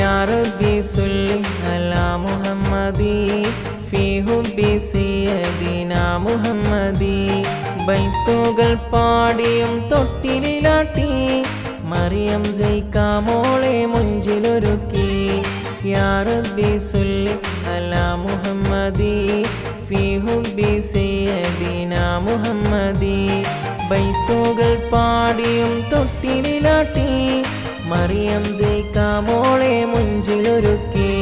യാ റബ്ബി സ്വല്ലി അലാ മുഹമ്മദി ഫീ ഹുബ്ബി സയ്യിദിനാ മുഹമ്മദി. ബൈത്തുകൾ പാടിയും തൊട്ടിലാട്ടി മറിയം സൈക്കാമോളെ മുഞ്ചിലൊരുക്കി. യാ റബ്ബി സ്വല്ലി അലാ മുഹമ്മദി ഫീ ഹുബ്ബി സയ്യിദിനാ മുഹമ്മദി. ബൈത്തുകൾ പാടിയും തൊട്ടിലാട്ടി മറിയം സൈക്കാമോളെ മുഞ്ചിലൊരുക്കി.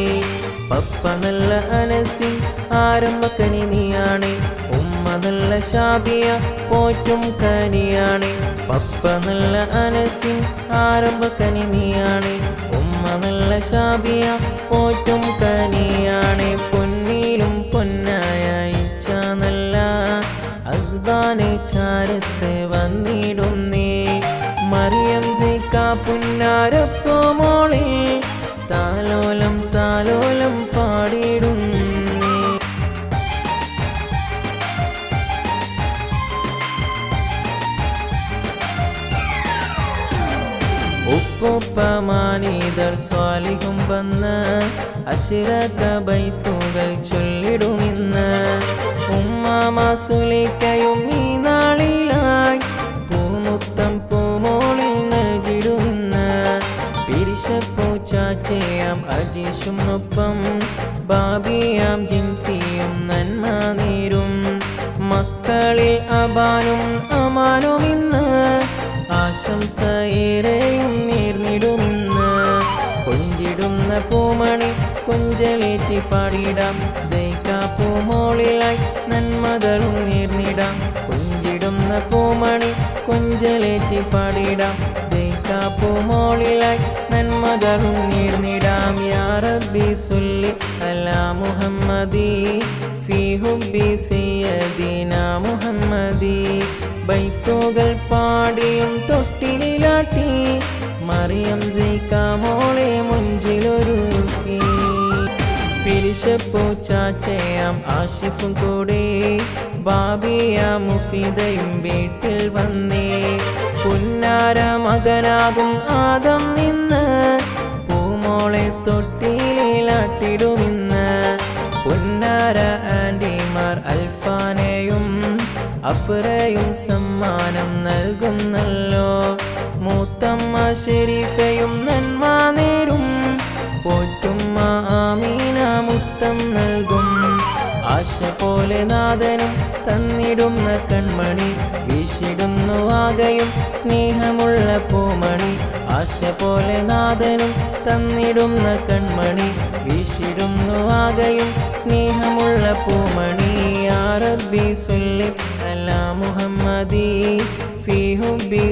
പപ്പ നല്ല അനസിൻ ആരംഭക്കനി നീയാണ്, ഉമ്മ നല്ല ഷാബിയ പോറ്റും കനിയാണ്. പപ്പ നല്ല അനസിൻ ആരംഭക്കനി നീയാണ്, ഉമ്മ നല്ല ഷാബിയ പോറ്റും കനിയാണ്. പൊന്നിലും പൊന്നായ ഇച്ച നല്ല അസ്ബാനെ ചാരത്ത് വന്നിടുന്നേ. മറിയം സൈക്ക പുന്നാരപ്പോ മോളിൽ താലോലം താലോലം പാടിടുന്നേ. ഉപ്പുപ്പമാനീതർ സ്വാലിഹും വന്ന് അശ്റക ബൈത്തുകൾ ചൊല്ലിടുമിന്ന്. ഉമ്മാമ സുലൈഖയും ഈ നാളിലായി പൂമുത്തം പൂമോളിൽ നൽകിടുമിന്ന്. പിരിശപ്പൂച്ചാച്ചയാം അജീഷും ഒപ്പം ബാബിയാം ജിൻസിയും നന്മ നേരും. മക്കളിൽ അബാനും അമാനും ഇന്ന് ആശംസയേറെയും നേർന്നിടുമിന്ന്. കൊഞ്ചിടുന്ന പൂമണി കൊഞ്ചലേറ്റി പാടിടാം, സൈക്ക പൂമോളിലായി നന്മകളും നേർന്നിടാം. കൊഞ്ചിടുന്ന പൂമണി കൊഞ്ചലേറ്റി പാടിടാം, സൈക്ക പൂമോളിലായി നന്മകളും നേർന്നിടാം. യാ റബ്ബി സ്വല്ലി അലാ മുഹമ്മദി ഫീ ഹുബ്ബി സയ്യിദിനാ മുഹമ്മദി. ബൈത്തുകൾ പാടിയും തൊട്ടിലാട്ടി മറിയം സൈക്കാമോളെ മുഞ്ചിലൊരുക്കി. പിരിശപ്പൂച്ചാച്ചയാം ആഷിഫും കൂടെ ബാബിയ മുഫീദയും വീട്ടിൽ വന്നേ. പുന്നാര മകനാകും ആദം നിന്ന് പൂമോളെ തൊട്ടിലാട്ടിടുമിന്ന്. പുന്നാര ആൻറ്റിമാർ അൽഫാനെയും അഫ്രയും സമ്മാനം നൽകുന്നല്ലോ. മൂത്തമ്മ ഷെരീഫയും നന്മ നേരും, പോറ്റുമ്മ ആമീന മുത്തം നൽകും. ആശ പോലെ നാഥനും തന്നിടുന്ന കൺമണി വീശിടുന്നു ആകയും സ്നേഹമുള്ള പൂമണി. ആശ പോലെ നാഥനും തന്നിടുന്ന കൺമണി വീശിടുന്നു ആകയും സ്നേഹമുള്ള പൂമണി. യാ റബ്ബി സ്വല്ലി അലാ മുഹമ്മദി ഫീ ഹുബ്ബി